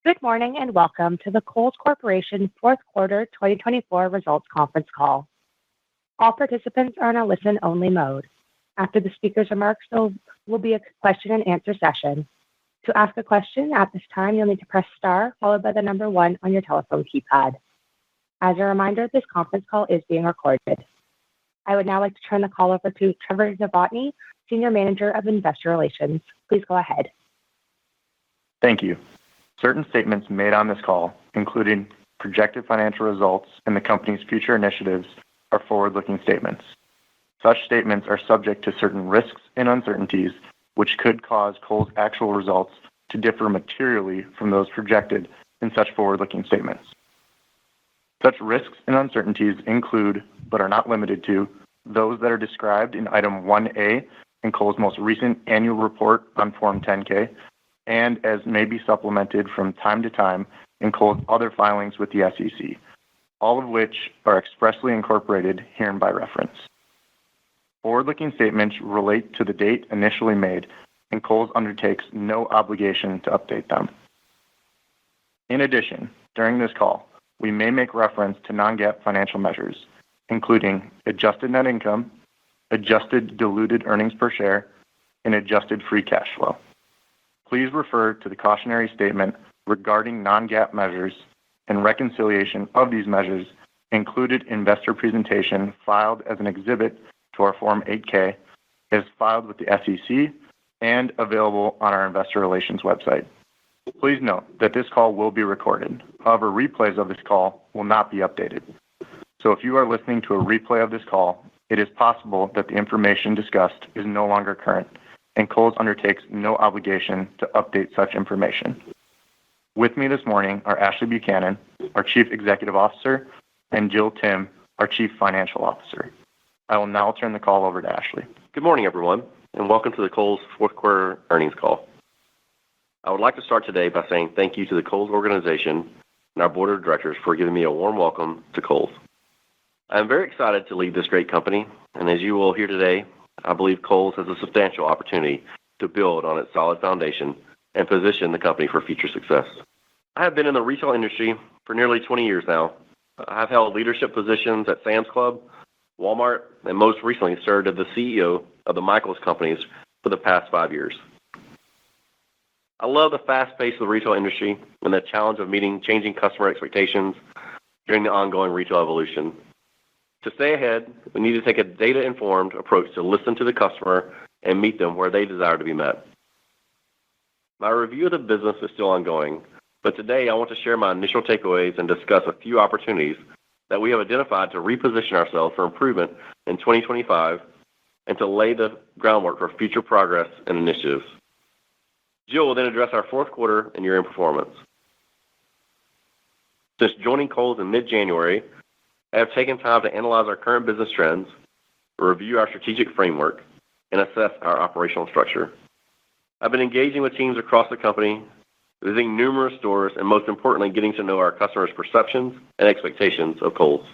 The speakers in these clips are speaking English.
Good morning and welcome to the Kohl's Corporation Fourth Quarter 2024 Results Conference Call. All participants are in a listen-only mode. After the speaker's remarks, there will be a question-and-answer session. To ask a question at this time, you'll need to press star followed by the number 1 on your telephone keypad. As a reminder, this conference call is being recorded. I would now like to turn the call over to Trevor Novotny, Senior Manager of Investor Relations. Please go ahead. Thank you. Certain statements made on this call, including projected financial results and the company's future initiatives, are forward-looking statements. Such statements are subject to certain risks and uncertainties, which could cause Kohl's actual results to differ materially from those projected in such forward-looking statements. Such risks and uncertainties include, but are not limited to, those that are described in Item 1A in Kohl's most recent annual report on Form 10-K, and as may be supplemented from time to time in Kohl's other filings with the SEC, all of which are expressly incorporated herein by reference. Forward-looking statements relate to the date initially made, and Kohl's undertakes no obligation to update them. In addition, during this call, we may make reference to non-GAAP financial measures, including adjusted net income, adjusted diluted earnings per share, and adjusted free cash flow. Please refer to the cautionary statement regarding non-GAAP measures and reconciliation of these measures included in investor presentation filed as an exhibit to our Form 8-K, as filed with the SEC and available on our investor relations website. Please note that this call will be recorded. However, replays of this call will not be updated. So if you are listening to a replay of this call, it is possible that the information discussed is no longer current, and Kohl's undertakes no obligation to update such information. With me this morning are Ashley Buchanan, our Chief Executive Officer, and Jill Timm, our Chief Financial Officer. I will now turn the call over to Ashley. Good morning, everyone, and welcome to the Kohl's Fourth Quarter Earnings Call. I would like to start today by saying thank you to the Kohl's organization and our board of directors for giving me a warm welcome to Kohl's. I am very excited to lead this great company, and as you will hear today, I believe Kohl's has a substantial opportunity to build on its solid foundation and position the company for future success. I have been in the retail industry for nearly 20 years now. I have held leadership positions at Sam's Club, Walmart, and most recently served as the CEO of the Michaels companies for the past 5 years. I love the fast pace of the retail industry and the challenge of meeting changing customer expectations during the ongoing retail evolution. To stay ahead, we need to take a data-informed approach to listen to the customer and meet them where they desire to be met. My review of the business is still ongoing, but today I want to share my initial takeaways and discuss a few opportunities that we have identified to reposition ourselves for improvement in 2025 and to lay the groundwork for future progress and initiatives. Jill will then address our fourth quarter and year-end performance. Since joining Kohl's in mid-January, I have taken time to analyze our current business trends, review our strategic framework, and assess our operational structure. I've been engaging with teams across the company, visiting numerous stores, and most importantly, getting to know our customers' perceptions and expectations of Kohl's.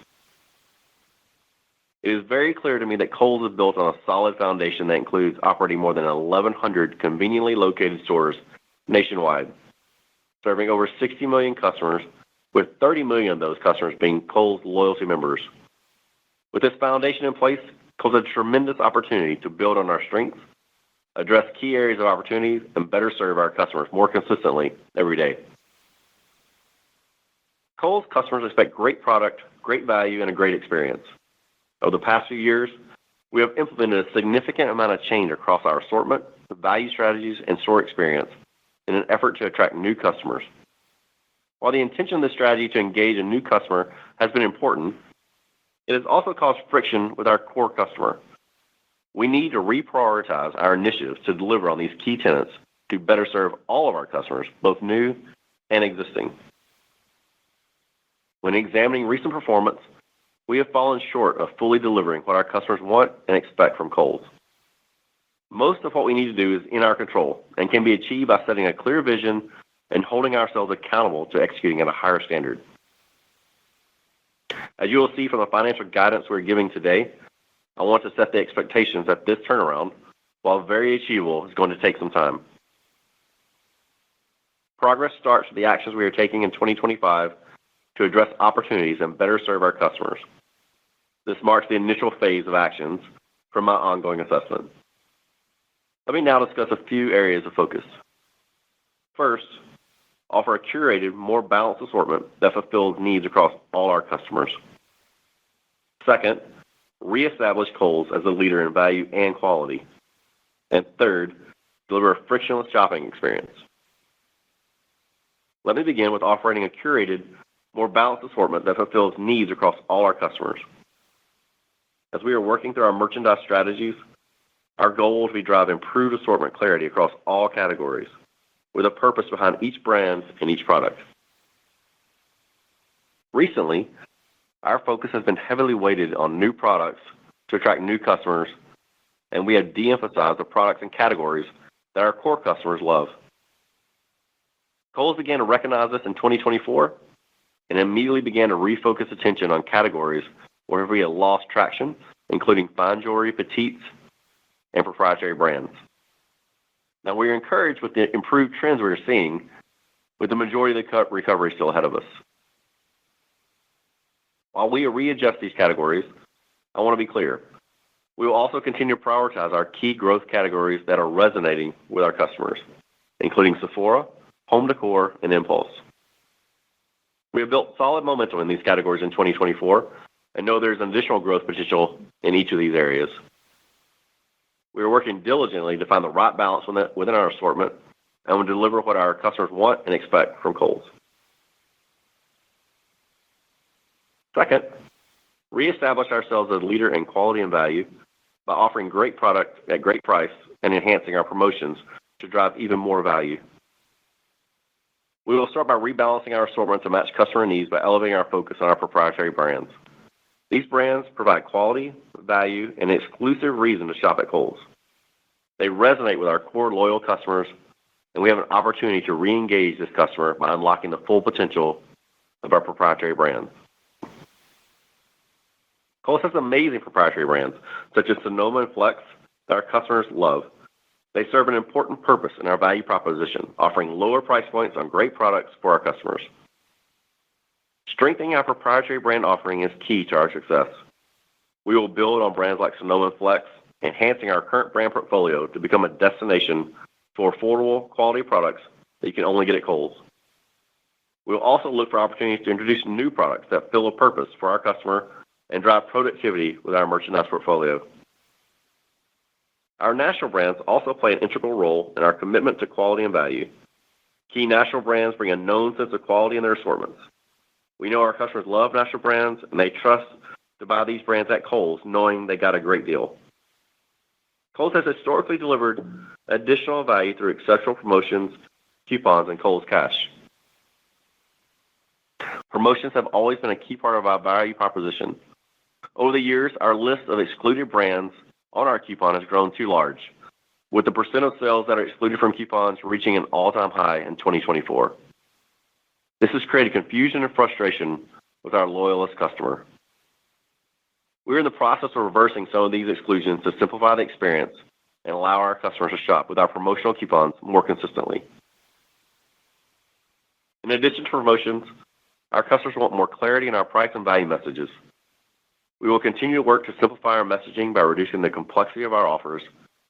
It is very clear to me that Kohl's is built on a solid foundation that includes operating more than 1,100 conveniently located stores nationwide, serving over 60 million customers, with 30 million of those customers being Kohl's loyalty members. With this foundation in place, Kohl's has a tremendous opportunity to build on our strengths, address key areas of opportunities, and better serve our customers more consistently every day. Kohl's customers expect great product, great value, and a great experience. Over the past few years, we have implemented a significant amount of change across our assortment, value strategies, and store experience in an effort to attract new customers. While the intention of this strategy to engage a new customer has been important, it has also caused friction with our core customer. We need to reprioritize our initiatives to deliver on these key tenets to better serve all of our customers, both new and existing. When examining recent performance, we have fallen short of fully delivering what our customers want and expect from Kohl's. Most of what we need to do is in our control and can be achieved by setting a clear vision and holding ourselves accountable to executing at a higher standard. As you will see from the financial guidance we're giving today, I want to set the expectations that this turnaround, while very achievable, is going to take some time. Progress starts with the actions we are taking in 2025 to address opportunities and better serve our customers. This marks the initial phase of actions from my ongoing assessment. Let me now discuss a few areas of focus. First, offer a curated, more balanced assortment that fulfills needs across all our customers. Second, reestablish Kohl's as a leader in value and quality. And third, deliver a frictionless shopping experience. Let me begin with offering a curated, more balanced assortment that fulfills needs across all our customers. As we are working through our merchandise strategies, our goal will be to drive improved assortment clarity across all categories, with a purpose behind each brand and each product. Recently, our focus has been heavily weighted on new products to attract new customers, and we have de-emphasized the products and categories that our core customers love. Kohl's began to recognize this in 2024 and immediately began to refocus attention on categories where we had lost traction, including fine jewelry, petites, and proprietary brands. Now, we are encouraged with the improved trends we are seeing, with the majority of the recovery still ahead of us. While we readjust these categories, I want to be clear. We will also continue to prioritize our key growth categories that are resonating with our customers, including Sephora, home decor, and impulse. We have built solid momentum in these categories in 2024 and know there's additional growth potential in each of these areas. We are working diligently to find the right balance within our assortment and will deliver what our customers want and expect from Kohl's. Second, reestablish ourselves as a leader in quality and value by offering great product at great price and enhancing our promotions to drive even more value. We will start by rebalancing our assortment to match customer needs by elevating our focus on our proprietary brands. These brands provide quality, value, and an exclusive reason to shop at Kohl's. They resonate with our core loyal customers, and we have an opportunity to re-engage this customer by unlocking the full potential of our proprietary brands. Kohl's has amazing proprietary brands, such as Sonoma and Flex, that our customers love. They serve an important purpose in our value proposition, offering lower price points on great products for our customers. Strengthening our proprietary brand offering is key to our success. We will build on brands like Sonoma and Flex, enhancing our current brand portfolio to become a destination for affordable, quality products that you can only get at Kohl's. We will also look for opportunities to introduce new products that fill a purpose for our customer and drive productivity with our merchandise portfolio. Our national brands also play an integral role in our commitment to quality and value. Key national brands bring a known sense of quality in their assortments. We know our customers love national brands, and they trust to buy these brands at Kohl's, knowing they got a great deal. Kohl's has historically delivered additional value through exceptional promotions, coupons, and Kohl's Cash. Promotions have always been a key part of our value proposition. Over the years, our list of excluded brands on our coupon has grown too large, with the percent of sales that are excluded from coupons reaching an all-time high in 2024. This has created confusion and frustration with our loyalist customer. We're in the process of reversing some of these exclusions to simplify the experience and allow our customers to shop with our promotional coupons more consistently. In addition to promotions, our customers want more clarity in our price and value messages. We will continue to work to simplify our messaging by reducing the complexity of our offers,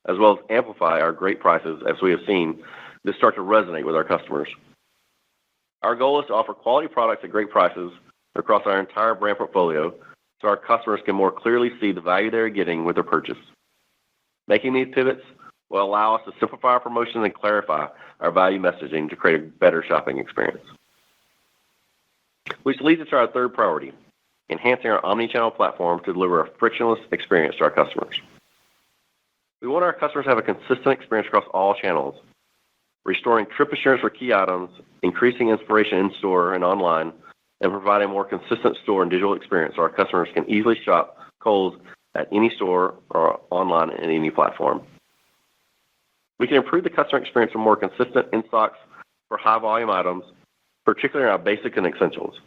as well as amplify our great prices, as we have seen this start to resonate with our customers. Our goal is to offer quality products at great prices across our entire brand portfolio so our customers can more clearly see the value they're getting with their purchase. Making these pivots will allow us to simplify our promotions and clarify our value messaging to create a better shopping experience. Which leads us to our third priority, enhancing our omnichannel platform to deliver a frictionless experience to our customers. We want our customers to have a consistent experience across all channels, restoring trip assurance for key items, increasing inspiration in-store and online, and providing a more consistent store and digital experience so our customers can easily shop Kohl's at any store or online in any platform. We can improve the customer experience with more consistent in-stocks for high-volume items, particularly in our basics and essentials.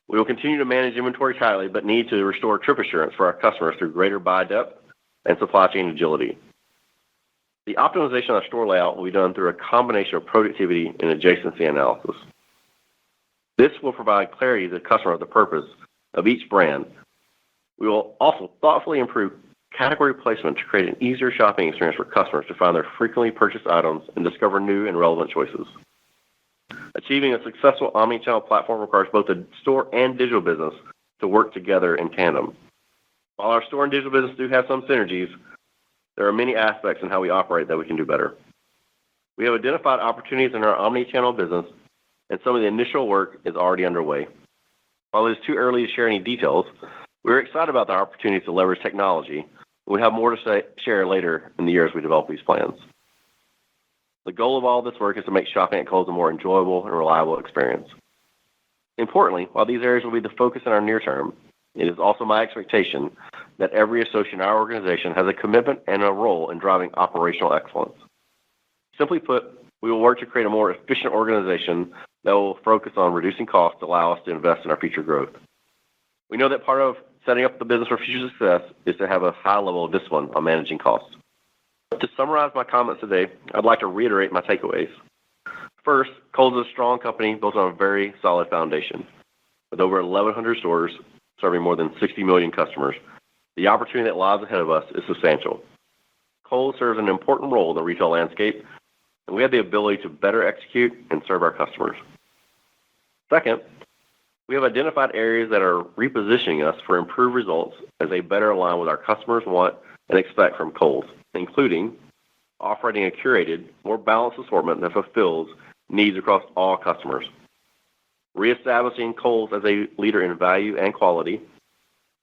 We will continue to manage inventory tightly, but need to restore trip assurance for our customers through greater buy depth and supply chain agility. The optimization of our store layout will be done through a combination of productivity and adjacency analysis. This will provide clarity to the customer of the purpose of each brand. We will also thoughtfully improve category placement to create an easier shopping experience for customers to find their frequently purchased items and discover new and relevant choices. Achieving a successful omnichannel platform requires both the store and digital business to work together in tandem. While our store and digital business do have some synergies, there are many aspects in how we operate that we can do better. We have identified opportunities in our omnichannel business, and some of the initial work is already underway. While it is too early to share any details, we're excited about the opportunities to leverage technology. We have more to share later in the year as we develop these plans. The goal of all this work is to make shopping at Kohl's a more enjoyable and reliable experience. Importantly, while these areas will be the focus in our near term, it is also my expectation that every associate in our organization has a commitment and a role in driving operational excellence. Simply put, we will work to create a more efficient organization that will focus on reducing costs to allow us to invest in our future growth. We know that part of setting up the business for future success is to have a high level of discipline on managing costs. To summarize my comments today, I'd like to reiterate my takeaways. First, Kohl's is a strong company built on a very solid foundation. With over 1,100 stores serving more than 60 million customers, the opportunity that lies ahead of us is substantial. Kohl's serves an important role in the retail landscape, and we have the ability to better execute and serve our customers. Second, we have identified areas that are repositioning us for improved results as they better align with our customers' want and expect from Kohl's, including operating a curated, more balanced assortment that fulfills needs across all customers, reestablishing Kohl's as a leader in value and quality,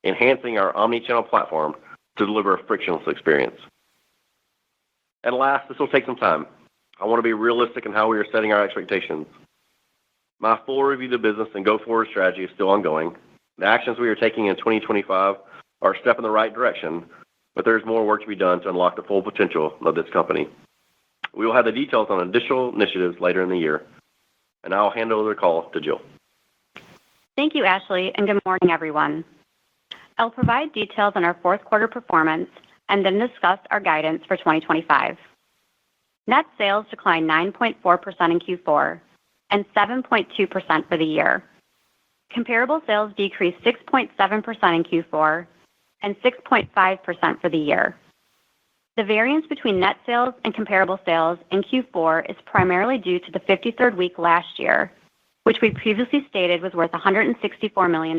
enhancing our omnichannel platform to deliver a frictionless experience. And last, this will take some time. I want to be realistic in how we are setting our expectations. My full review of the business and go-forward strategy is still ongoing. The actions we are taking in 2025 are a step in the right direction, but there is more work to be done to unlock the full potential of this company. We will have the details on additional initiatives later in the year, and I'll hand over the call to Jill. Thank you, Ashley, and good morning, everyone. I'll provide details on our fourth quarter performance and then discuss our guidance for 2025. Net sales declined 9.4% in Q4 and 7.2% for the year. Comparable sales decreased 6.7% in Q4 and 6.5% for the year. The variance between net sales and comparable sales in Q4 is primarily due to the 53rd week last year, which we previously stated was worth $164 million.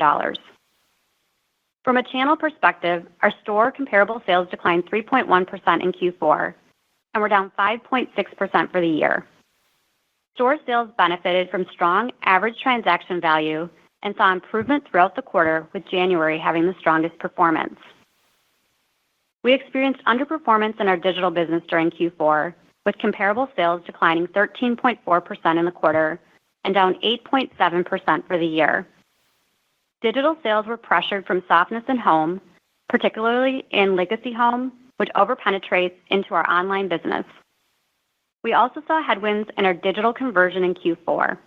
From a channel perspective, our store comparable sales declined 3.1% in Q4 and were down 5.6% for the year. Store sales benefited from strong average transaction value and saw improvement throughout the quarter, with January having the strongest performance. We experienced underperformance in our digital business during Q4, with comparable sales declining 13.4% in the quarter and down 8.7% for the year. Digital sales were pressured from softness in home, particularly in legacy home, which overpenetrates into our online business. We also saw headwinds in our digital conversion in Q4.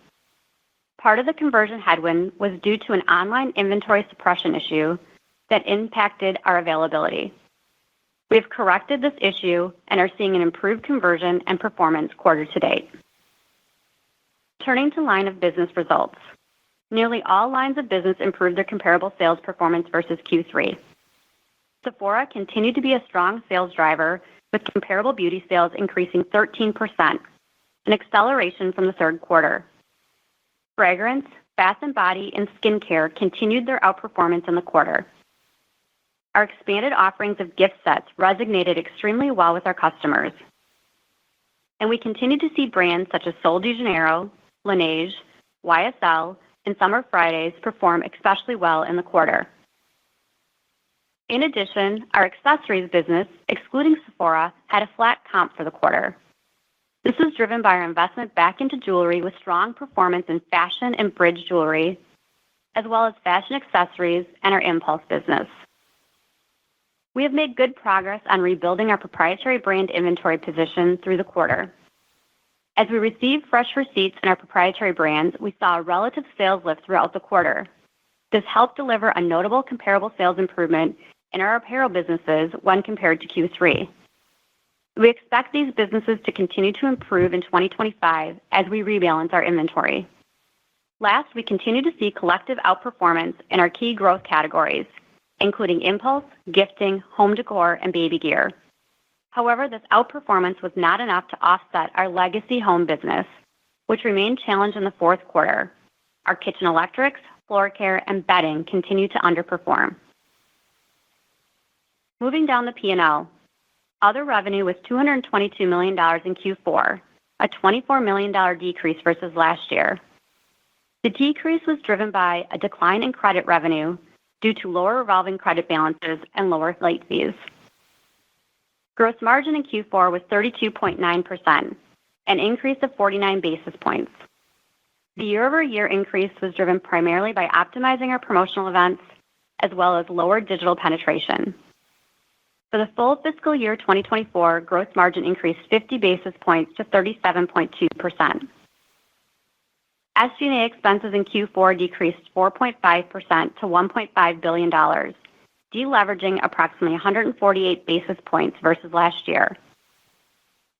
Part of the conversion headwind was due to an online inventory suppression issue that impacted our availability. We have corrected this issue and are seeing an improved conversion and performance quarter to date. Turning to line of business results, nearly all lines of business improved their comparable sales performance versus Q3. Sephora continued to be a strong sales driver, with comparable beauty sales increasing 13%, an acceleration from the third quarter. Fragrance, bath and body, and skincare continued their outperformance in the quarter. Our expanded offerings of gift sets resonated extremely well with our customers, and we continue to see brands such as Sol de Janeiro, Laneige, YSL, and Summer Fridays perform especially well in the quarter. In addition, our accessories business, excluding Sephora, had a flat comp for the quarter. This was driven by our investment back into jewelry with strong performance in fashion and bridge jewelry, as well as fashion accessories and our impulse business. We have made good progress on rebuilding our proprietary brand inventory position through the quarter. As we received fresh receipts in our proprietary brands, we saw a relative sales lift throughout the quarter. This helped deliver a notable comparable sales improvement in our apparel businesses when compared to Q3. We expect these businesses to continue to improve in 2025 as we rebalance our inventory. Last, we continue to see collective outperformance in our key growth categories, including impulse, gifting, home decor, and baby gear. However, this outperformance was not enough to offset our legacy home business, which remained challenged in the fourth quarter. Our kitchen electrics, floor care, and bedding continue to underperform. Moving down the P&L, other revenue was $222 million in Q4, a $24 million decrease versus last year. The decrease was driven by a decline in credit revenue due to lower revolving credit balances and lower late fees. Gross margin in Q4 was 32.9%, an increase of 49 basis points. The year-over-year increase was driven primarily by optimizing our promotional events as well as lower digital penetration. For the full fiscal year 2024, gross margin increased 50 basis points to 37.2%. SG&A expenses in Q4 decreased 4.5% to $1.5 billion, deleveraging approximately 148 basis points versus last year.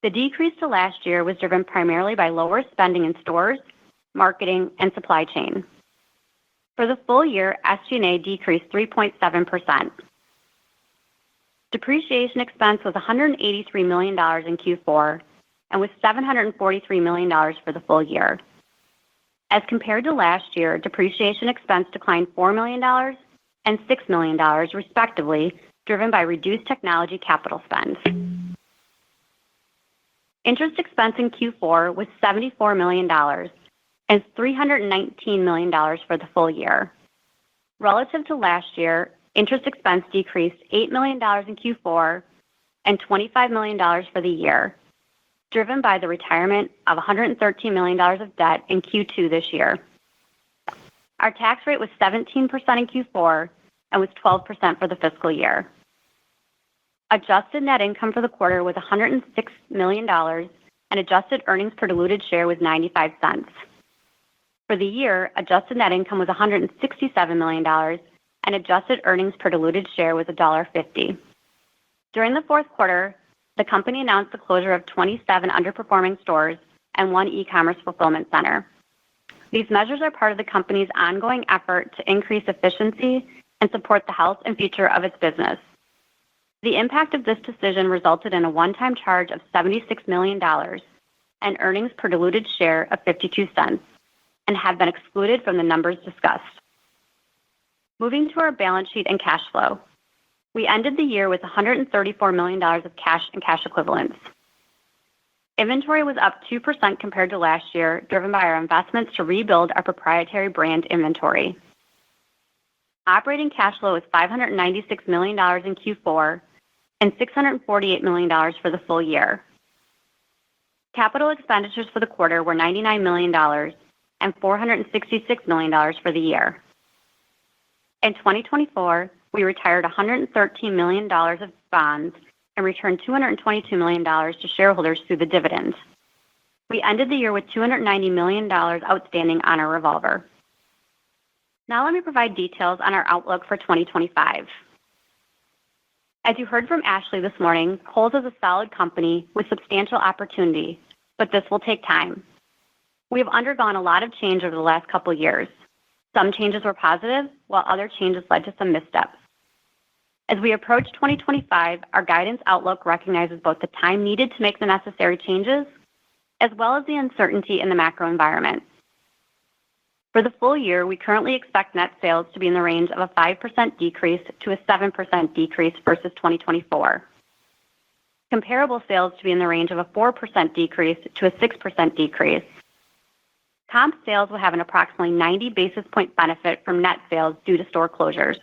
The decrease to last year was driven primarily by lower spending in stores, marketing, and supply chain. For the full year, SG&A decreased 3.7%. Depreciation expense was $183 million in Q4 and was $743 million for the full year. As compared to last year, depreciation expense declined $4 million and $6 million, respectively, driven by reduced technology capital spend. Interest expense in Q4 was $74 million and $319 million for the full year. Relative to last year, interest expense decreased $8 million in Q4 and $25 million for the year, driven by the retirement of $113 million of debt in Q2 this year. Our tax rate was 17% in Q4 and was 12% for the fiscal year. Adjusted net income for the quarter was $106 million, and adjusted earnings per diluted share was 95 cents. For the year, adjusted net income was $167 million, and adjusted earnings per diluted share was $1.50. During the fourth quarter, the company announced the closure of 27 underperforming stores and one e-commerce fulfillment center. These measures are part of the company's ongoing effort to increase efficiency and support the health and future of its business. The impact of this decision resulted in a one-time charge of $76 million and earnings per diluted share of 52 cents, and have been excluded from the numbers discussed. Moving to our balance sheet and cash flow. We ended the year with $134 million of cash and cash equivalents. Inventory was up 2% compared to last year, driven by our investments to rebuild our proprietary brand inventory. Operating cash flow was $596 million in Q4 and $648 million for the full year. Capital expenditures for the quarter were $99 million and $466 million for the year. In 2024, we retired $113 million of bonds and returned $222 million to shareholders through the dividend. We ended the year with $290 million outstanding on our revolver. Now let me provide details on our outlook for 2025. As you heard from Ashley this morning, Kohl's is a solid company with substantial opportunity, but this will take time. We have undergone a lot of change over the last couple years. Some changes were positive, while other changes led to some missteps. As we approach 2025, our guidance outlook recognizes both the time needed to make the necessary changes, as well as the uncertainty in the macro environment. For the full year, we currently expect net sales to be in the range of a 5% decrease to a 7% decrease versus 2024. Comparable sales to be in the range of a 4% decrease to a 6% decrease. Comp sales will have an approximately 90 basis point benefit from net sales due to store closures.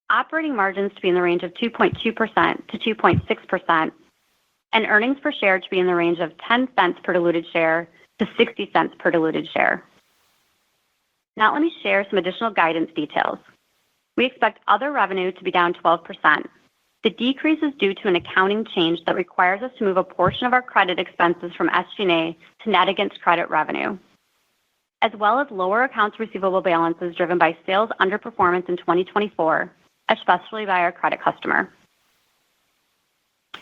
Operating margins to be in the range of 2.2% to 2.6%, and earnings per share to be in the range of 10 cents per diluted share to 60 cents per diluted share. Now let me share some additional guidance details. We expect other revenue to be down 12%. The decrease is due to an accounting change that requires us to move a portion of our credit expenses from SG&A to net against credit revenue, as well as lower accounts receivable balances driven by sales underperformance in 2024, especially by our credit customer.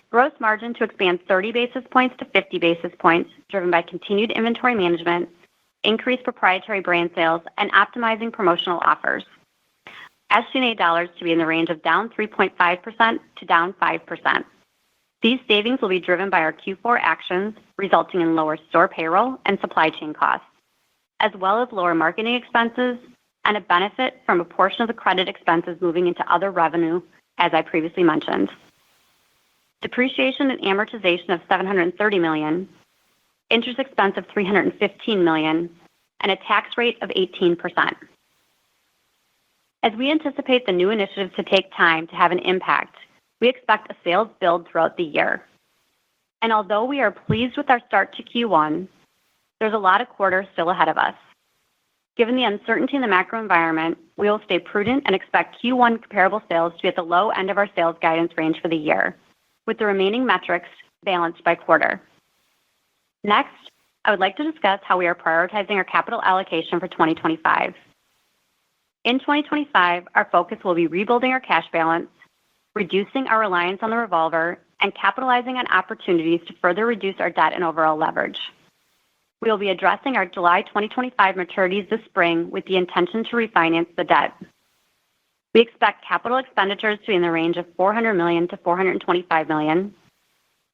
gross margin to expand 30 basis points to 50 basis points, driven by continued inventory management, increased proprietary brand sales, and optimizing promotional offers. SG&A dollars to be in the range of down 3.5% to down 5%. These savings will be driven by our Q4 actions, resulting in lower store payroll and supply chain costs, as well as lower marketing expenses and a benefit from a portion of the credit expenses moving into other revenue, as I previously mentioned. Depreciation and amortization of $730 million, interest expense of $315 million, and a tax rate of 18%. As we anticipate the new initiatives to take time to have an impact, we expect a sales build throughout the year. And although we are pleased with our start to Q1, there's a lot of quarters still ahead of us. Given the uncertainty in the macro environment, we will stay prudent and expect Q1 comparable sales to be at the low end of our sales guidance range for the year, with the remaining metrics balanced by quarter. Next, I would like to discuss how we are prioritizing our capital allocation for 2025. In 2025, our focus will be rebuilding our cash balance, reducing our reliance on the revolver, and capitalizing on opportunities to further reduce our debt and overall leverage. We will be addressing our July 2025 maturities this spring with the intention to refinance the debt. We expect capital expenditures to be in the range of $400 million to $425 million.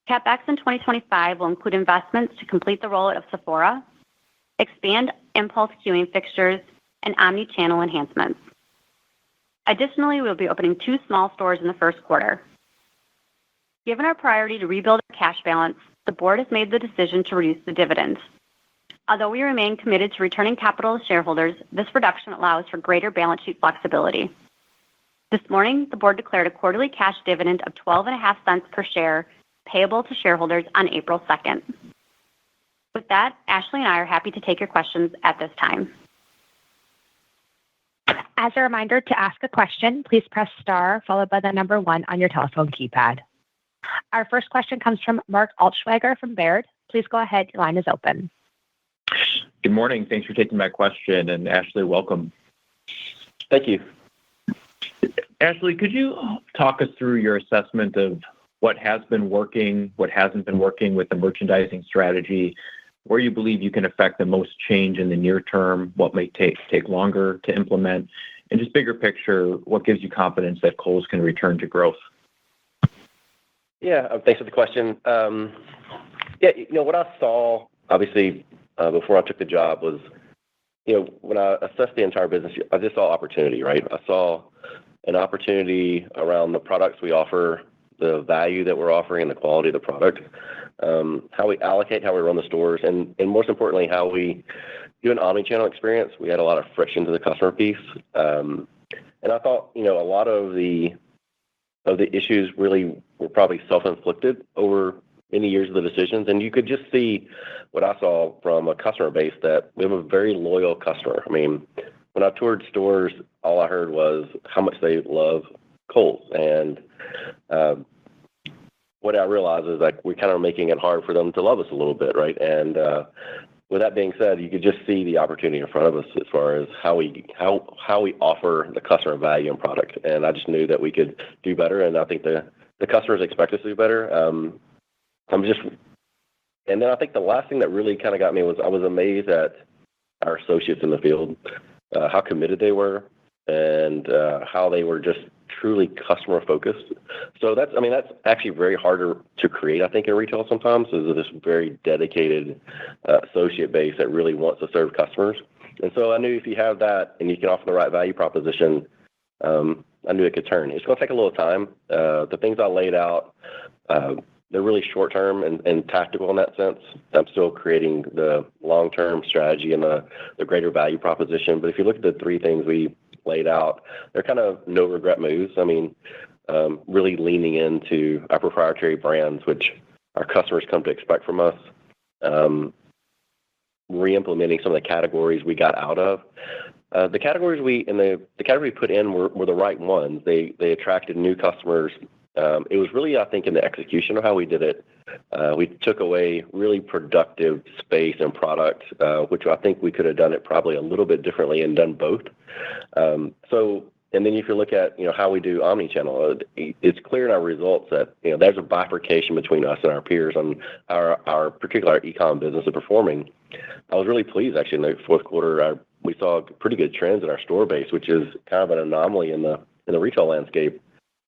CapEx in 2025 will include investments to complete the rollout of Sephora, expand impulse queuing fixtures, and omni-channel enhancements. Additionally, we will be opening 2 small stores in the first quarter. Given our priority to rebuild our cash balance, the board has made the decision to reduce the dividend. Although we remain committed to returning capital to shareholders, this reduction allows for greater balance sheet flexibility. This morning, the board declared a quarterly cash dividend of 12.5 cents per share, payable to shareholders on April 2nd. With that, Ashley and I are happy to take your questions at this time. As a reminder, to ask a question, please press star followed by the number 1 on your telephone keypad. Our first question comes from Mark Altschwager from Baird. Please go ahead. Your line is open. Good morning. Thanks for taking my question. And Ashley, welcome. Thank you. Ashley, could you talk us through your assessment of what has been working, what hasn't been working with the merchandising strategy, where you believe you can affect the most change in the near term, what may take longer to implement, and just bigger picture, what gives you confidence that Kohl's can return to growth? Yeah, thanks for the question. What I saw, obviously, before I took the job was, when I assessed the entire business, I just saw opportunity, right? I saw an opportunity around the products we offer, the value that we're offering, and the quality of the product, how we allocate, how we run the stores, and most importantly, how we do an omni-channel experience. We had a lot of friction to the customer piece. And I thought, a lot of the issues really were probably self-inflicted over many years of the decisions. And you could just see what I saw from a customer base, that we have a very loyal customer. I mean, when I toured stores, all I heard was how much they love Kohl's. And what I realized is we kind of making it hard for them to love us a little bit, right? And with that being said, you could just see the opportunity in front of us as far as how we offer the customer value and product. And I just knew that we could do better, and I think the customers expect us to do better. And then I think the last thing that really kind of got me was I was amazed at our associates in the field, how committed they were, and how they were just truly customer focused. So that's actually very harder to create, I think, in retail sometimes, is this very dedicated associate base that really wants to serve customers. And so I knew if you have that and you can offer the right value proposition, I knew it could turn. It's going to take a little time. The things I laid out, they're really short-term and tactical in that sense. I'm still creating the long-term strategy and the greater value proposition. But if you look at the 3 things we laid out, they're kind of no-regret moves. I mean, really leaning into our proprietary brands, which our customers come to expect from us, re-implementing some of the categories we got out of. The categories we put in were the right ones. They attracted new customers. It was really, I think, in the execution of how we did it. We took away really productive space and product, which I think we could have done it probably a little bit differently and done both. So And then if you look at, how we do omni-channel, it's clear in our results that, there's a bifurcation between us and our peers on our particular e-com business is performing. I was really pleased, actually, in the fourth quarter. We saw pretty good trends in our store base, which is kind of an anomaly in the retail landscape.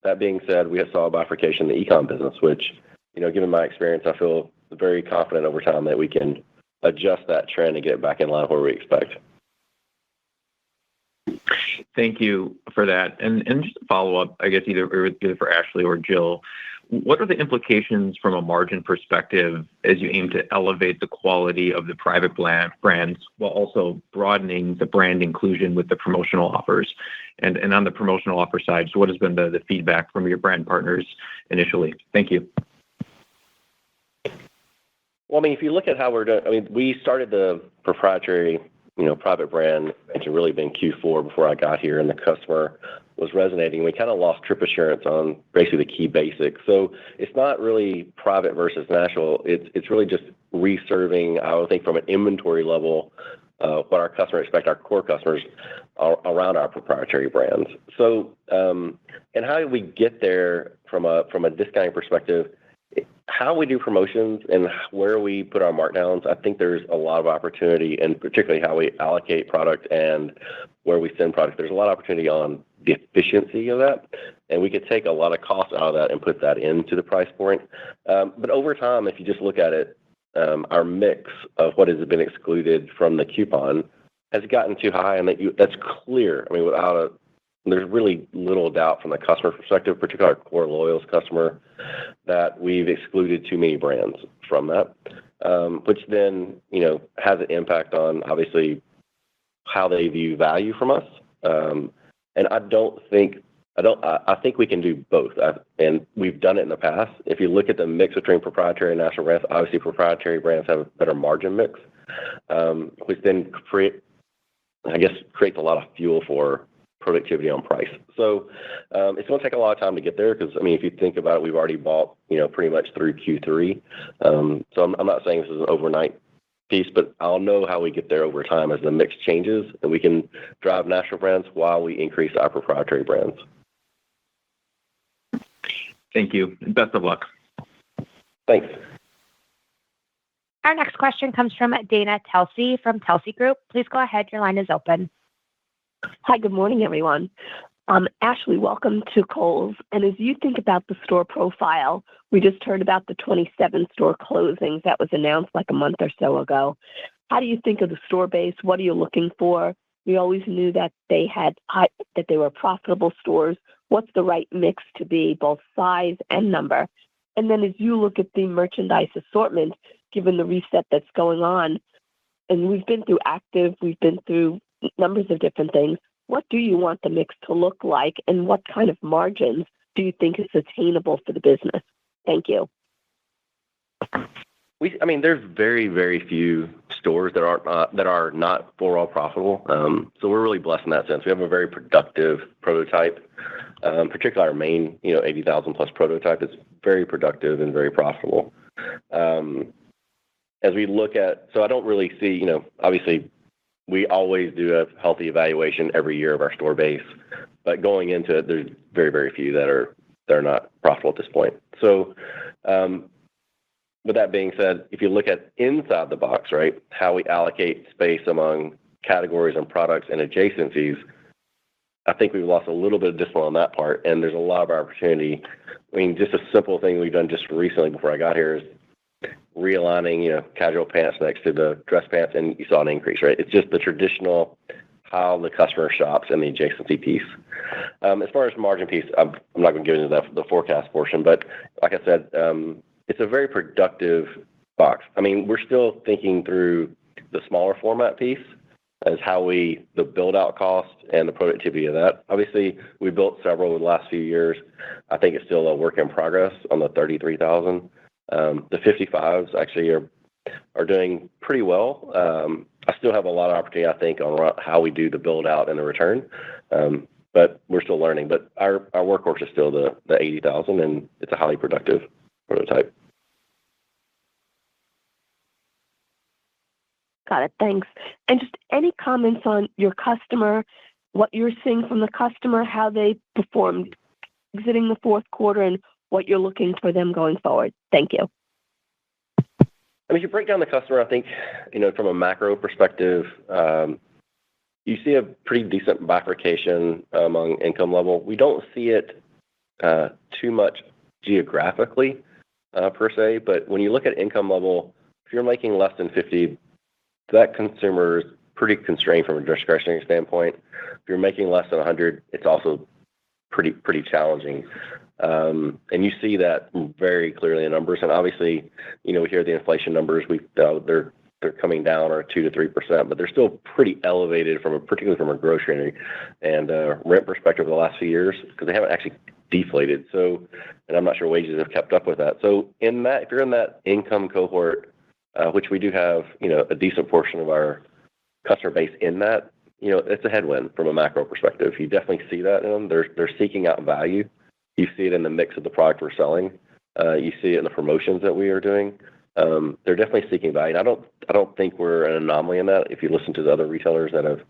That being said, we saw a bifurcation in the e-com business, which, given my experience, I feel very confident over time that we can adjust that trend and get it back in line where we expect. Thank you for that. And just to follow up, I guess either for Ashley or Jill, what are the implications from a margin perspective as you aim to elevate the quality of the private brands while also broadening the brand inclusion with the promotional offers? And on the promotional offer side, so what has been the feedback from your brand partners initially? Thank you. Well, if you look at how we're doing, we started the proprietary private brand to really been Q4 before I got here, and the customer was resonating. We kind of lost trip assurance on basically the key basics. So it's not really private versus national. It's really just reserving, I would think, from an inventory level, what our customers expect, our core customers around our proprietary brands. So, and how do we get there from a discounting perspective? How we do promotions and where we put our markdowns, I think there's a lot of opportunity, and particularly how we allocate product and where we send product. There's a lot of opportunity on the efficiency of that, and we could take a lot of cost out of that and put that into the price point. But over time, if you just look at it, our mix of what has been excluded from the coupon has gotten too high, and that's clear. There's really little doubt from the customer perspective, particularly our core loyals customer, that we've excluded too many brands from that, which then, has an impact on, obviously, how they view value from us. And I think we can do both. And we've done it in the past. If you look at the mix between proprietary and national brands, obviously proprietary brands have a better margin mix, which then creates a lot of fuel for productivity on price. So it's going to take a lot of time to get there because, if you think about it, we've already bought, pretty much through Q3. So I'm not saying this is an overnight piece, but I'll know how we get there over time as the mix changes, and we can drive national brands while we increase our proprietary brands. Thank you. Best of luck. Thanks. Our next question comes from Dana Telsey from Telsey Group. Please go ahead. Your line is open. Hi, good morning, everyone. Ashley, welcome to Kohls. And as you think about the store profile, we just heard about the 27 store closings that was announced like a month or so ago. How do you think of the store base? What are you looking for? We always knew that they were profitable stores. What's the right mix to be, both size and number? And then as you look at the merchandise assortment, given the reset that's going on, and we've been through active, we've been through numbers of different things. What do you want the mix to look like, and what kind of margins do you think is attainable for the business? Thank you. There's very, very few stores that are not overall profitable. So we're really blessed in that sense. We have a very productive prototype, particularly our main, 80,000 plus prototype is very productive and very profitable. As we look at, so I don't really see, obviously, we always do a healthy evaluation every year of our store base, but going into it, there's very, very few that are not profitable at this point. So, with that being said, if you look at inside the box, right, how we allocate space among categories and products and adjacencies, I think we've lost a little bit of discipline on that part, and there's a lot of opportunity. Just a simple thing we've done just recently before I got here is realigning, casual pants next to the dress pants, and you saw an increase, right? It's just the traditional how the customer shops and the adjacency piece. As far as margin piece, I'm not going to get into the forecast portion, but like I said, it's a very productive box. We're still thinking through the smaller format piece as how the build-out cost and the productivity of that. Obviously, we built several in the last few years. I think it's still a work in progress on the 33,000. The 55s actually are doing pretty well. I still have a lot of opportunity, I think, on how we do the build out and the return. But we're still learning. But our workhorse is still the 80,000, and it's a highly productive prototype. Got it. Thanks. And just any comments on your customer, what you're seeing from the customer, how they performed exiting the fourth quarter, and what you're looking for them going forward. Thank you. I mean, if you break down the customer, I think, from a macro perspective, you see a pretty decent bifurcation among income level. We don't see it too much geographically per se, but when you look at income level, if you're making less than 50, that consumer is pretty constrained from a discretionary standpoint. If you're making less than 100, it's also pretty challenging. And you see that very clearly in numbers. And obviously, we hear the inflation numbers. They're coming down or 2 to 3%, but they're still pretty elevated particularly from a grocery and rent perspective over the last few years because they haven't actually deflated. So, and I'm not sure wages have kept up with that. So if you're in that income cohort, which we do have, a decent portion of our customer base in that, it's a headwind from a macro perspective. You definitely see that in them. They're seeking out value. You see it in the mix of the product we're selling. You see it in the promotions that we are doing. They're definitely seeking value. And I don't think we're an anomaly in that. If you listen to the other retailers that have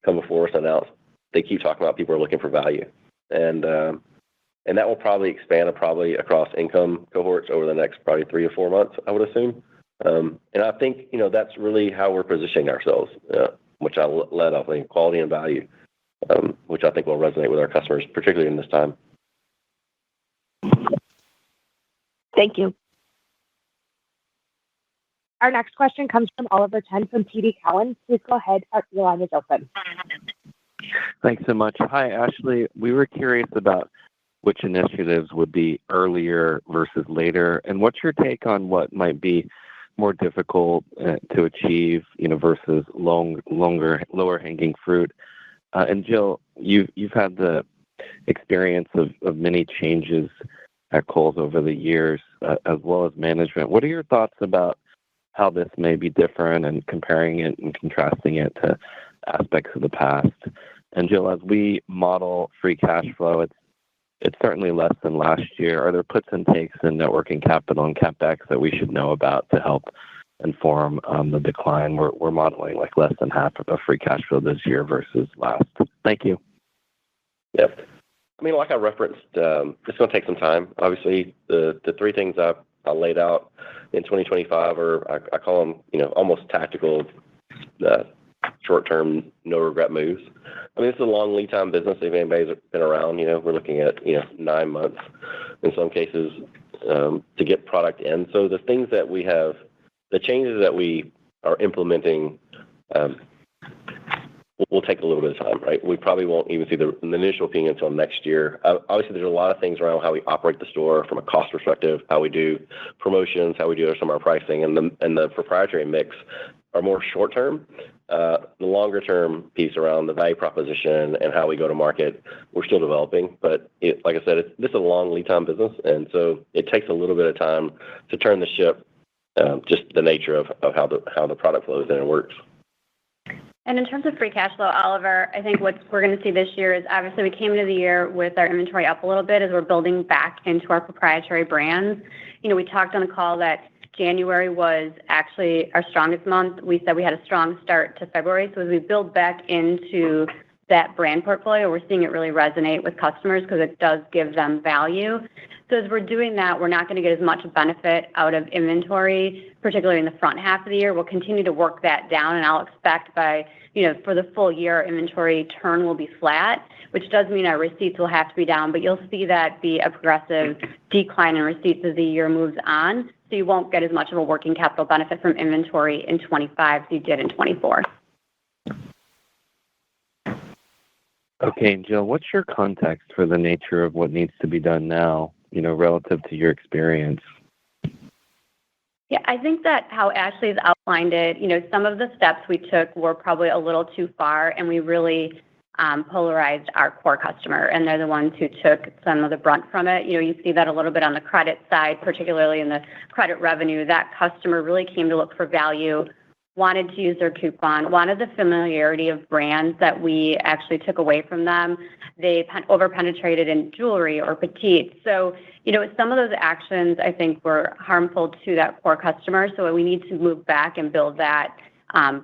come before us and announced, they keep talking about people are looking for value. And that will probably expand across income cohorts over the next probably 3 to 4 months, I would assume. And I think, that's really how we're positioning ourselves, which I led off in quality and value, which I think will resonate with our customers, particularly in this time. Thank you. Our next question comes from Oliver Chen from TD Cowen. Please go ahead. Your line is open. Thanks so much. Hi, Ashley. We were curious about which initiatives would be earlier versus later, and what's your take on what might be more difficult to achieve, versus lower hanging fruit? And Jill, you've had the experience of many changes at Kohls over the years, as well as management. What are your thoughts about how this may be different and comparing it and contrasting it to aspects of the past? And Jill, as we model free cash flow, it's certainly less than last year. Are there puts and takes in net working capital and CapEx that we should know about to help inform the decline? We're modeling like less than half of free cash flow this year versus last. Thank you. Yep. I mean, like I referenced, it's going to take some time. Obviously, the 3 things I laid out in 2025 are, I call them, almost tactical, short-term, no-regret moves. I mean, it's a long lead time business. If anybody's been around, we're looking at, 9 months in some cases to get product in. So the things that we have, the changes that we are implementing will take a little bit of time, right? We probably won't even see the initial ping until next year. Obviously, there's a lot of things around how we operate the store from a cost perspective, how we do promotions, how we do some of our pricing, and the proprietary mix are more short-term. The longer-term piece around the value proposition and how we go to market, we're still developing. But like I said, this is a long lead time business, and so it takes a little bit of time to turn the ship, just the nature of how the product flows in and works. And in terms of free cash flow, Oliver, I think what we're going to see this year is obviously we came into the year with our inventory up a little bit as we're building back into our proprietary brands. We talked on the call that January was actually our strongest month. We said we had a strong start to February. So as we build back into that brand portfolio, we're seeing it really resonate with customers because it does give them value. So as we're doing that, we're not going to get as much benefit out of inventory, particularly in the front half of the year. We'll continue to work that down, and I'll expect for the full year, inventory turn will be flat, which does mean our receipts will have to be down, but you'll see that be a progressive decline in receipts as the year moves on. So you won't get as much of a working capital benefit from inventory in 25 as you did in 24. Okay, Jill, what's your context for the nature of what needs to be done now, relative to your experience? Yeah, I think that how Ashley's outlined it, some of the steps we took were probably a little too far, and we really polarized our core customer, and they're the ones who took some of the brunt from it. You see that a little bit on the credit side, particularly in the credit revenue. That customer really came to look for value, wanted to use their coupon, wanted the familiarity of brands that we actually took away from them. They over-penetrated in jewelry or petite. So, some of those actions, I think, were harmful to that core customer. So we need to move back and build that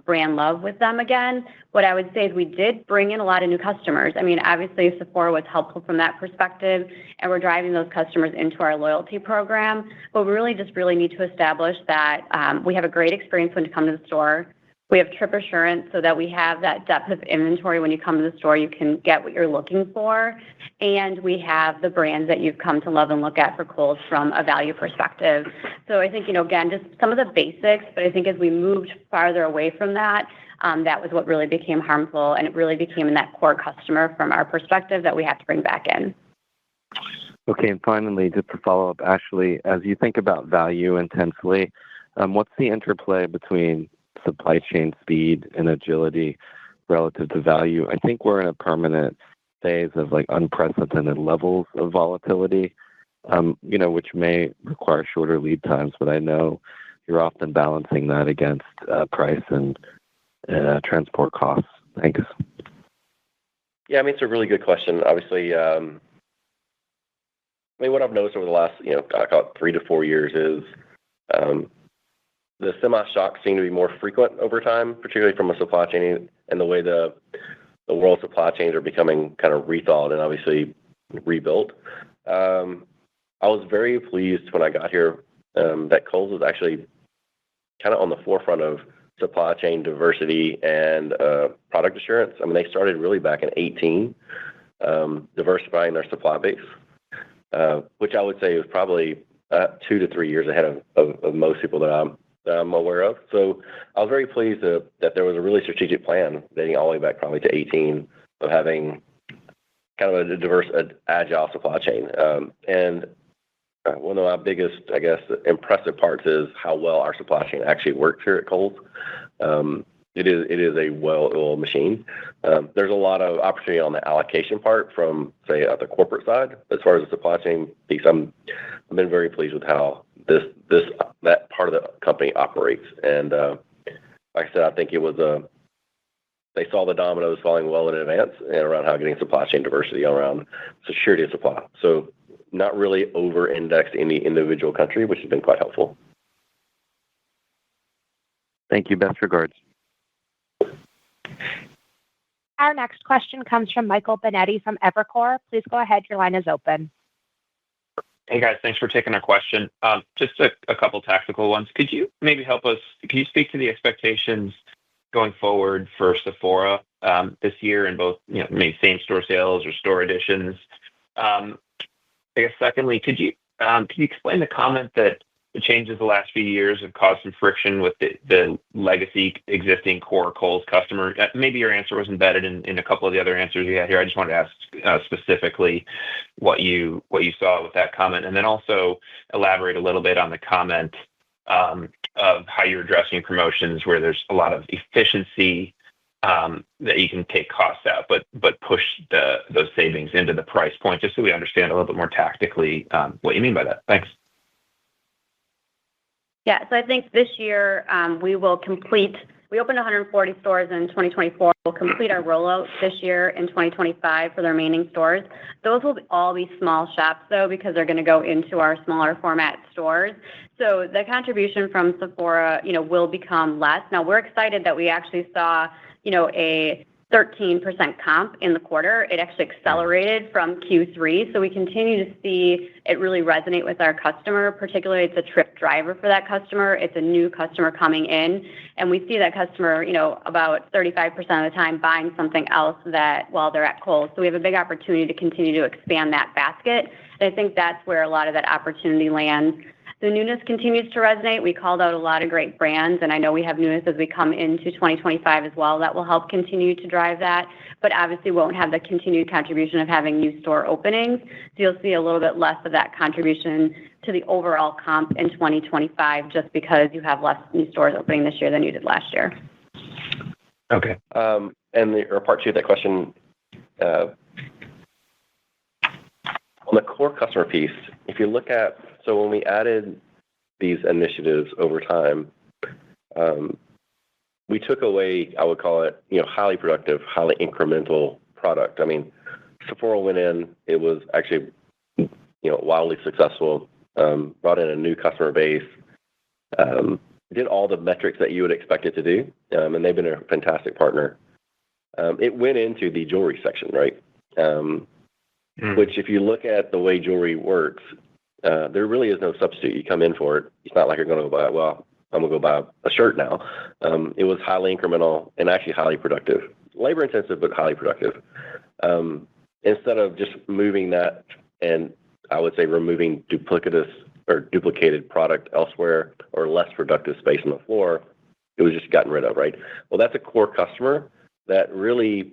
brand love with them again. What I would say is we did bring in a lot of new customers. I mean, obviously Sephora was helpful from that perspective, and we're driving those customers into our loyalty program. But we really need to establish that we have a great experience when you come to the store. We have trip assurance so that we have that depth of inventory. When you come to the store, you can get what you're looking for. And we have the brands that you've come to love and look at for Kohl's from a value perspective. So I think, again, just some of the basics, but I think as we moved farther away from that, that was what really became harmful, and it really became in that core customer from our perspective that we have to bring back in. Okay, and finally, just to follow up, Ashley, as you think about value intensely, what's the interplay between supply chain speed and agility relative to value? I think we're in a permanent phase of unprecedented levels of volatility, which may require shorter lead times, but I know you're often balancing that against price and transport costs. Thanks. Yeah, it's a really good question. Obviously, what I've noticed over the last, I call it 3 to 4 years is the semi-shocks seem to be more frequent over time, particularly from a supply chain and the way the world supply chains are becoming kind of rethought and obviously rebuilt. I was very pleased when I got here that Kohl's was actually kind of on the forefront of supply chain diversity and product assurance. They started really back in 2018, diversifying their supply base, which I would say was probably 2 to 3 years ahead of most people that I'm aware of. So I was very pleased that there was a really strategic plan dating all the way back probably to 2018 of having kind of a diverse, agile supply chain. And one of my biggest, I guess, impressive parts is how well our supply chain actually works here at Kohl's. It is a well-oiled machine. There's a lot of opportunity on the allocation part from, say, at the corporate side. As far as the supply chain piece, I've been very pleased with how that part of the company operates. And like I said, I think it was they saw the dominoes falling well in advance and around how getting supply chain diversity around security of supply. So not really over-indexed in the individual country, which has been quite helpful. Thank you. Best regards. Our next question comes from Michael Binetti from Evercore. Please go ahead. Your line is open. Hey, guys. Thanks for taking our question. Just a couple tactical ones. Could you maybe can you speak to the expectations going forward for Sephora this year in both, maybe same-store sales or store additions? I guess secondly, could you explain the comment that the changes the last few years have caused some friction with the legacy existing core Kohl's customer? Maybe your answer was embedded in a couple of the other answers you had here. I just wanted to ask specifically what you saw with that comment, and then also elaborate a little bit on the comment of how you're addressing promotions where there's a lot of efficiency that you can take costs out, but push those savings into the price point, just so we understand a little bit more tactically what you mean by that. Thanks. Yeah, so I think this year we opened 140 stores in 2024. We'll complete our rollout this year in 2025 for the remaining stores. Those will all be small shops, though, because they're going to go into our smaller format stores. So the contribution from Sephora, will become less. Now, we're excited that we actually saw, a 13% comp in the quarter. It actually accelerated from Q3. So we continue to see it really resonate with our customer. Particularly, it's a trip driver for that customer. It's a new customer coming in. And we see that customer, about 35% of the time buying something else while they're at Kohl's. So we have a big opportunity to continue to expand that basket. And I think that's where a lot of that opportunity lands. The newness continues to resonate. We called out a lot of great brands, and I know we have newness as we come into 2025 as well. That will help continue to drive that, but obviously won't have the continued contribution of having new store openings. So you'll see a little bit less of that contribution to the overall comp in 2025 just because you have less new stores opening this year than you did last year. Okay. And part two of that question, on the core customer piece, if you look at, so when we added these initiatives over time, we took away, I would call it, highly productive, highly incremental product. Sephora went in, it was actually, wildly successful, brought in a new customer base, did all the metrics that you would expect it to do, and they've been a fantastic partner. It went into the jewelry section, right? Which, if you look at the way jewelry works, there really is no substitute. You come in for it. It's not like you're going to go buy, well, I'm going to go buy a shirt now. It was highly incremental and actually highly productive. Labor intensive, but highly productive. Instead of just moving that and I would say removing duplicitous or duplicated product elsewhere or less productive space on the floor, it was just gotten rid of, right? Well, that's a core customer that really,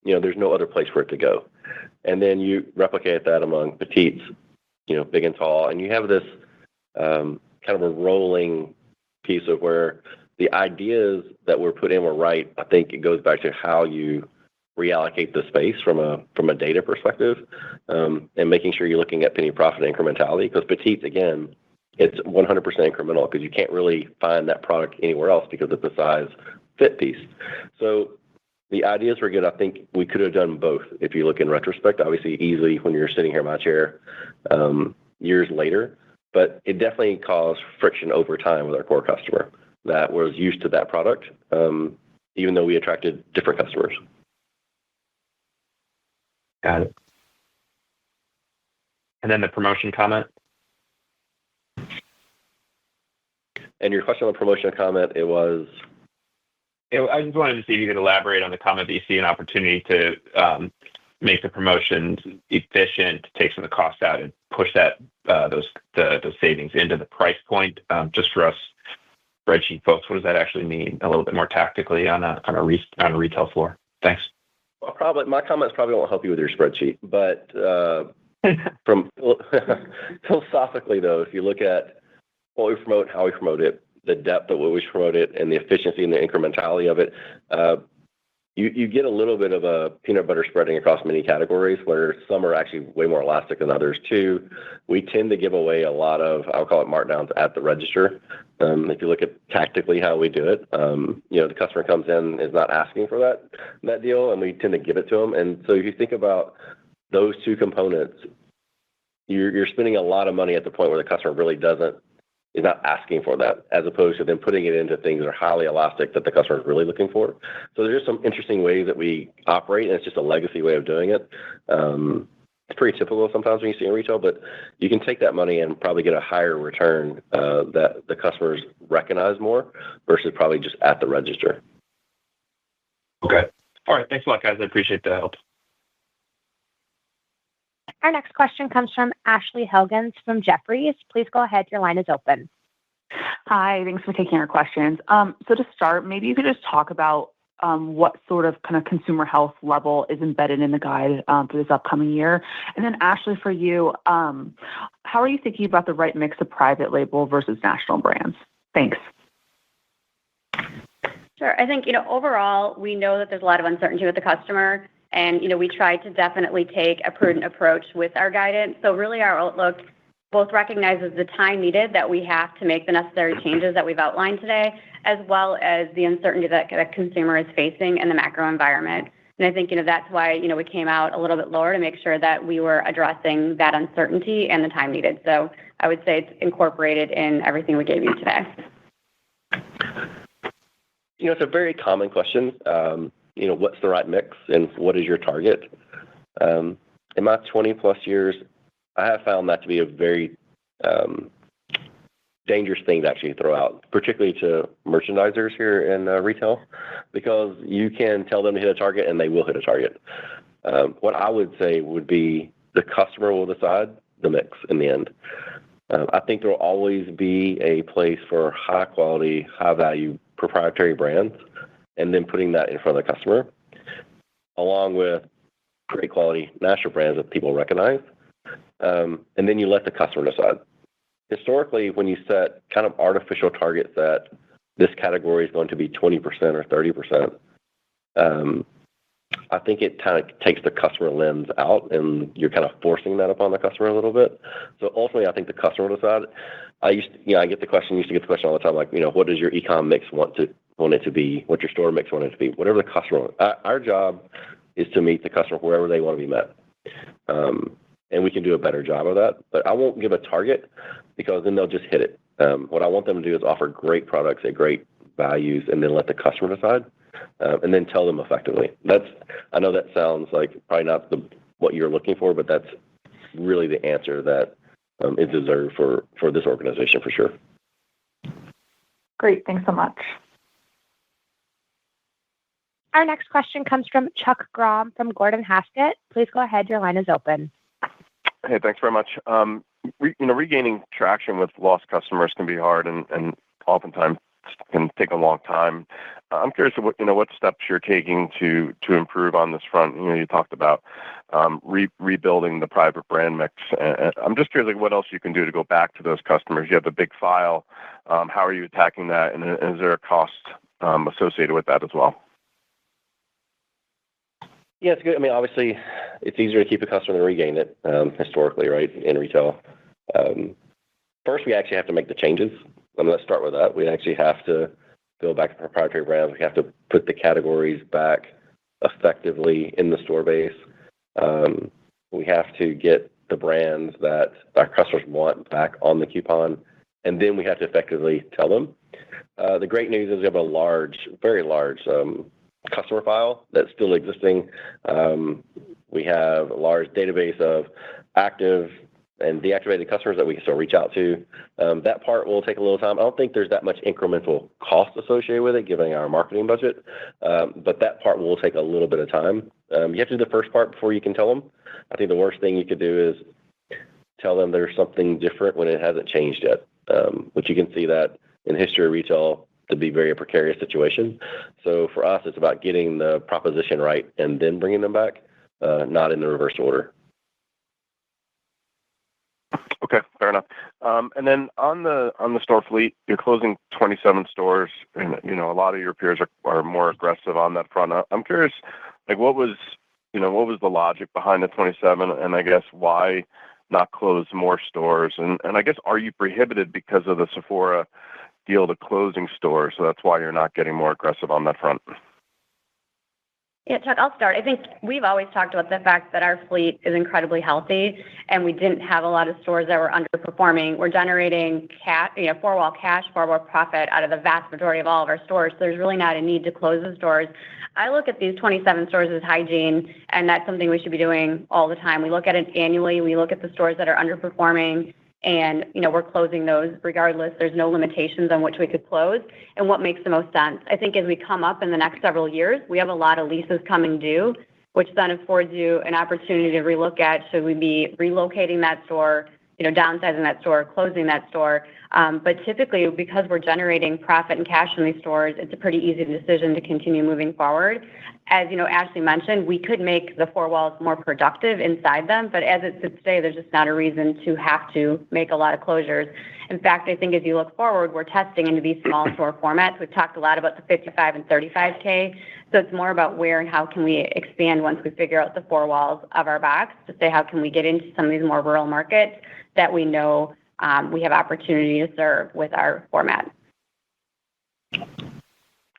there's no other place for it to go. And then you replicate that among petites, big and tall, and you have this kind of a rolling piece of where the ideas that were put in were right. I think it goes back to how you reallocate the space from a data perspective, and making sure you're looking at penny profit incrementality. Because petites, again, it's 100% incremental because you can't really find that product anywhere else because of the size fit piece. So the ideas were good. I think we could have done both if you look in retrospect. Obviously, easily when you're sitting here in my chair years later, but it definitely caused friction over time with our core customer that was used to that product, even though we attracted different customers. Got it. And then the promotion comment? And your question on the promotion comment, it was? I just wanted to see if you could elaborate on the comment that you see an opportunity to make the promotions efficient, take some of the costs out, and push those savings into the price point. Just for us spreadsheet folks, what does that actually mean a little bit more tactically on a retail floor? Thanks. Well, my comments probably won't help you with your spreadsheet, but from philosophically though, if you look at what we promote, how we promote it, the depth of what we promote it, and the efficiency and the incrementality of it, you get a little bit of a peanut butter spreading across many categories where some are actually way more elastic than others too. We tend to give away a lot of, I'll call it markdowns at the register. If you look at tactically how we do it, the customer comes in, is not asking for that deal, and we tend to give it to them. And so if you think about those two components, you're spending a lot of money at the point where the customer really is not asking for that, as opposed to then putting it into things that are highly elastic that the customer is really looking for. So there's just some interesting ways that we operate, and it's just a legacy way of doing it. It's pretty typical sometimes when you see in retail, but you can take that money and probably get a higher return that the customers recognize more versus probably just at the register. Okay. All right. Thanks a lot, guys. I appreciate the help. Our next question comes from Ashley Helgans from Jefferies. Please go ahead. Your line is open. Hi. Thanks for taking our questions. So to start, maybe you could just talk about what sort of kind of consumer health level is embedded in the guide for this upcoming year. And then Ashley, for you, how are you thinking about the right mix of private label versus national brands? Thanks. Sure. I think, overall, we know that there's a lot of uncertainty with the customer. And, we try to definitely take a prudent approach with our guidance. So really our outlook both recognizes the time needed that we have to make the necessary changes that we've outlined today, as well as the uncertainty that the consumer is facing in the macro environment. And I think, that's why, we came out a little bit lower to make sure that we were addressing that uncertainty and the time needed. So I would say it's incorporated in everything we gave you today. It's a very common question. What's the right mix and what is your target? In my 20 plus years, I have found that to be a very dangerous thing to actually throw out, particularly to merchandisers here in retail, because you can tell them to hit a target and they will hit a target. What I would say would be the customer will decide the mix in the end. I think there will always be a place for high quality, high value proprietary brands, and then putting that in front of the customer, along with great quality national brands that people recognize. And then you let the customer decide. Historically, when you set kind of artificial targets that this category is going to be 20% or 30%, I think it kind of takes the customer lens out, and you're kind of forcing that upon the customer a little bit. So ultimately, I think the customer will decide. I used to get the question all the time, like, what does your e-com mix want it to be? What's your store mix want it to be? Whatever the customer wants. Our job is to meet the customer wherever they want to be met. And we can do a better job of that. But I won't give a target because then they'll just hit it. What I want them to do is offer great products at great values and then let the customer decide, and then tell them effectively. I know that sounds like probably not what you're looking for, but that's really the answer that is deserved for this organization for sure. Great. Thanks so much. Our next question comes from Chuck Grom from Gordon Haskett. Please go ahead. Your line is open. Hey, thanks very much. Regaining traction with lost customers can be hard and oftentimes can take a long time. I'm curious what steps you're taking to improve on this front. You talked about rebuilding the private brand mix. I'm just curious what else you can do to go back to those customers. You have a big file. How are you attacking that, and is there a cost associated with that as well? Yeah, it's good. I mean, obviously, it's easier to keep a customer than regain it historically, right, in retail. First, we actually have to make the changes. Let's start with that. We actually have to go back to proprietary brands. We have to put the categories back effectively in the store base. We have to get the brands that our customers want back on the coupon, and then we have to effectively tell them. The great news is we have a very large customer file that's still existing. We have a large database of active and deactivated customers that we can still reach out to. That part will take a little time. I don't think there's that much incremental cost associated with it, given our marketing budget, but that part will take a little bit of time. You have to do the first part before you can tell them. I think the worst thing you could do is tell them there's something different when it hasn't changed yet, which you can see that in history of retail to be very a precarious situation. So for us, it's about getting the proposition right and then bringing them back, not in the reverse order. Okay, fair enough. And then on the store fleet, you're closing 27 stores, and a lot of your peers are more aggressive on that front. I'm curious, what was the logic behind the 27, and I guess why not close more stores? And I guess, are you prohibited because of the Sephora deal to closing stores, so that's why you're not getting more aggressive on that front? Yeah, Chuck, I'll start. I think we've always talked about the fact that our fleet is incredibly healthy, and we didn't have a lot of stores that were underperforming. We're generating four-wall cash, four-wall profit out of the vast majority of all of our stores. So there's really not a need to close the stores. I look at these 27 stores as hygiene, and that's something we should be doing all the time. We look at it annually. We look at the stores that are underperforming, and we're closing those regardless. There's no limitations on which we could close and what makes the most sense. I think as we come up in the next several years, we have a lot of leases coming due, which then affords you an opportunity to relook at, should we be relocating that store, downsizing that store, closing that store. But typically, because we're generating profit and cash in these stores, it's a pretty easy decision to continue moving forward. As Ashley mentioned, we could make the four walls more productive inside them, but as it sits today, there's just not a reason to have to make a lot of closures. In fact, I think as you look forward, we're testing into these small store formats. We've talked a lot about the 55 and 35K, so it's more about where and how can we expand once we figure out the four walls of our box to say how can we get into some of these more rural markets that we know we have opportunity to serve with our format.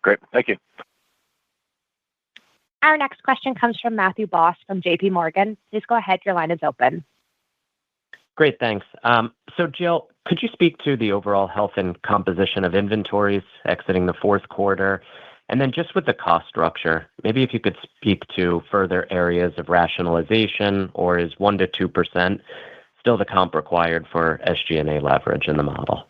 Great. Thank you. Our next question comes from Matthew Boss from JP Morgan. Please go ahead. Your line is open. Great, thanks. So Jill, could you speak to the overall health and composition of inventories exiting the fourth quarter? And then just with the cost structure, maybe if you could speak to further areas of rationalization, or is 1%-2% still the comp required for SG&A leverage in the model?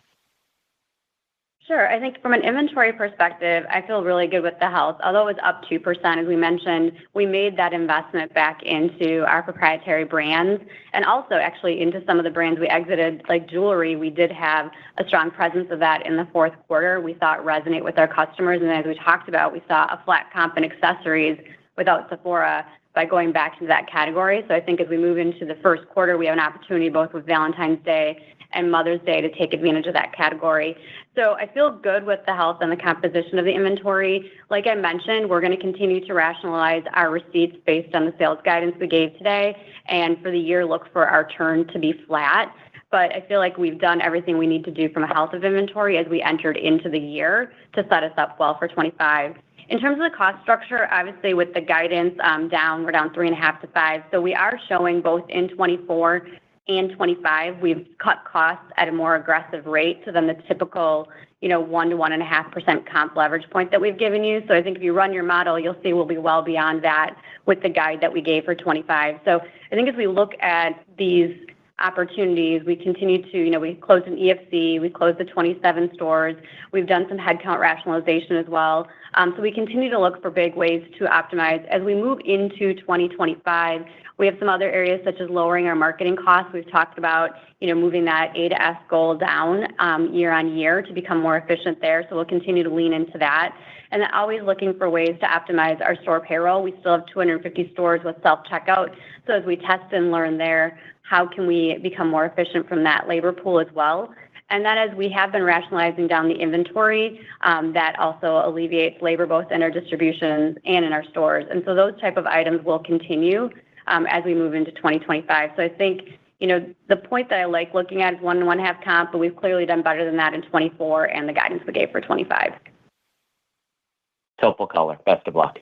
Sure. I think from an inventory perspective, I feel really good with the health. Although it was up 2%, as we mentioned, we made that investment back into our proprietary brands and also actually into some of the brands we exited, like jewelry. We did have a strong presence of that in the fourth quarter. We thought resonate with our customers. And as we talked about, we saw a flat comp in accessories without Sephora by going back to that category. So I think as we move into the first quarter, we have an opportunity both with Valentine's Day and Mother's Day to take advantage of that category. So I feel good with the health and the composition of the inventory. Like I mentioned, we're going to continue to rationalize our receipts based on the sales guidance we gave today. And for the year, look for our turn to be flat. But I feel like we've done everything we need to do from a health of inventory as we entered into the year to set us up well for 25. In terms of the cost structure, obviously with the guidance we're down 3.5 to 5. So we are showing both in 24 and 25, we've cut costs at a more aggressive rate than the typical, 1 to 1.5% comp leverage point that we've given you. So I think if you run your model, you'll see we'll be well beyond that with the guide that we gave for 25. So I think as we look at these opportunities, we continue to, we closed an EFC, we closed the 27 stores, we've done some headcount rationalization as well. So we continue to look for big ways to optimize. As we move into 2025, we have some other areas such as lowering our marketing costs. We've talked about, moving that A to S goal down year on year to become more efficient there. So we'll continue to lean into that. And then always looking for ways to optimize our store payroll. We still have 250 stores with self-checkout. So as we test and learn there, how can we become more efficient from that labor pool as well? And then as we have been rationalizing down the inventory, that also alleviates labor both in our distributions and in our stores. And so those type of items will continue as we move into 2025. So I think, the point that I like looking at is 1 to 1.5 comp, but we've clearly done better than that in 24 and the guidance we gave for 25. Helpful color. Best of luck.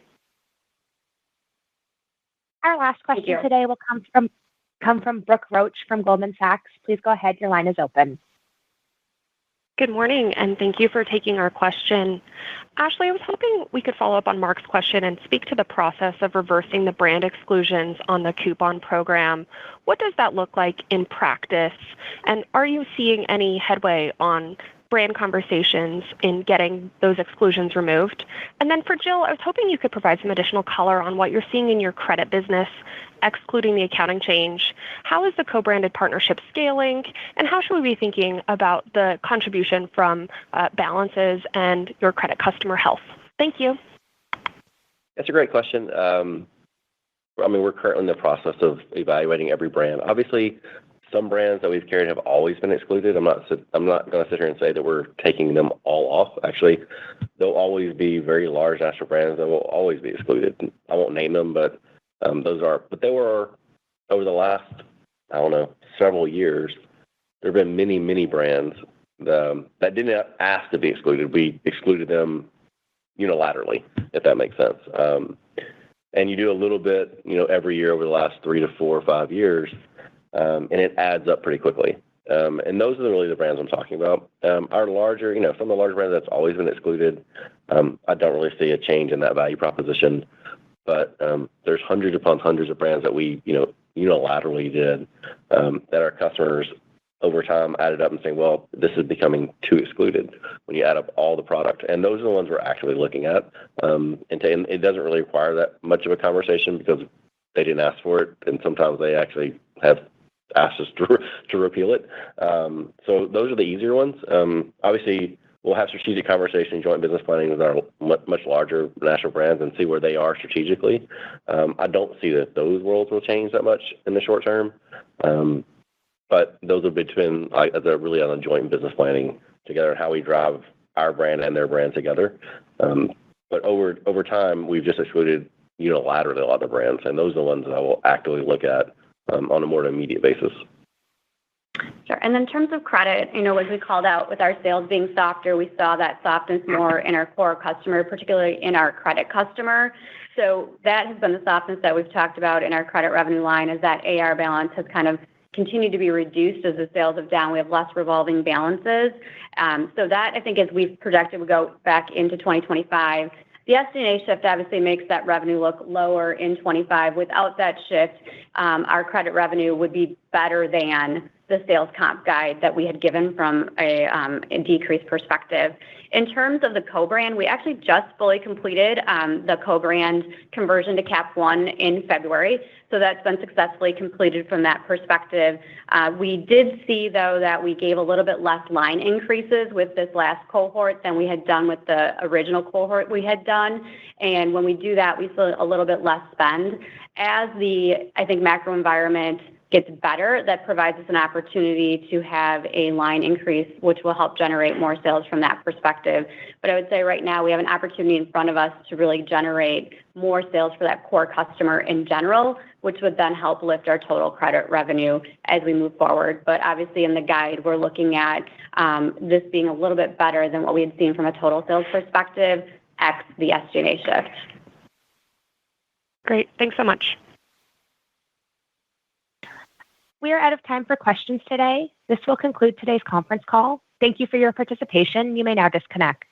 Our last question today will come from Brooke Roach from Goldman Sachs. Please go ahead. Your line is open. Good morning, and thank you for taking our question. Ashley, I was hoping we could follow up on Mark's question and speak to the process of reversing the brand exclusions on the coupon program. What does that look like in practice? And are you seeing any headway on brand conversations in getting those exclusions removed? And then for Jill, I was hoping you could provide some additional color on what you're seeing in your credit business, excluding the accounting change. How is the co-branded partnership scaling, and how should we be thinking about the contribution from balances and your credit customer health? Thank you. That's a great question. We're currently in the process of evaluating every brand. Obviously, some brands that we've carried have always been excluded. I'm not going to sit here and say that we're taking them all off. Actually, there'll always be very large national brands that will always be excluded. I won't name them, but those are. But there were, over the last, several years, there have been many brands that didn't ask to be excluded. We excluded them unilaterally, if that makes sense. And you do a little bit, every year over the last 3 to 4 or 5 years. And it adds up pretty quickly. And those are really the brands I'm talking about. Our larger, some of the larger brands that's always been excluded, I don't really see a change in that value proposition. But there's hundreds upon hundreds of brands that we, unilaterally did that our customers over time added up and saying, well, this is becoming too excluded when you add up all the product. And those are the ones we're actually looking at. And it doesn't really require that much of a conversation because they didn't ask for it. And sometimes they actually have asked us to repeal it. So those are the easier ones. Obviously, we'll have strategic conversation, joint business planning with our much larger national brands and see where they are strategically. I don't see that those worlds will change that much in the short term. But those will be they're really on a joint business planning together and how we drive our brand and their brand together. But over time, we've just excluded unilaterally a lot of brands, and those are the ones that I will actively look at on a more immediate basis. Sure. And in terms of credit, as we called out with our sales being softer, we saw that softness more in our core customer, particularly in our credit customer. So that has been the softness that we've talked about in our credit revenue line, is that AR balance has kind of continued to be reduced as the sales have down. We have less revolving balances. So that, I think, as we've projected, we go back into 2025. The SG&A shift obviously makes that revenue look lower in 25. Without that shift, our credit revenue would be better than the sales comp guide that we had given from a decreased perspective. In terms of the co-brand, we actually just fully completed the co-brand conversion to Cap One in February. So that's been successfully completed from that perspective. We did see, though, that we gave a little bit less line increases with this last cohort than we had done with the original cohort we had done. And when we do that, we see a little bit less spend. As the, I think, macro environment gets better, that provides us an opportunity to have a line increase, which will help generate more sales from that perspective. But I would say right now we have an opportunity in front of us to really generate more sales for that core customer in general, which would then help lift our total credit revenue as we move forward. But obviously in the guide, we're looking at this being a little bit better than what we had seen from a total sales perspective, ex the SG&A shift. Great. Thanks so much. We are out of time for questions today. This will conclude today's conference call. Thank you for your participation. You may now disconnect.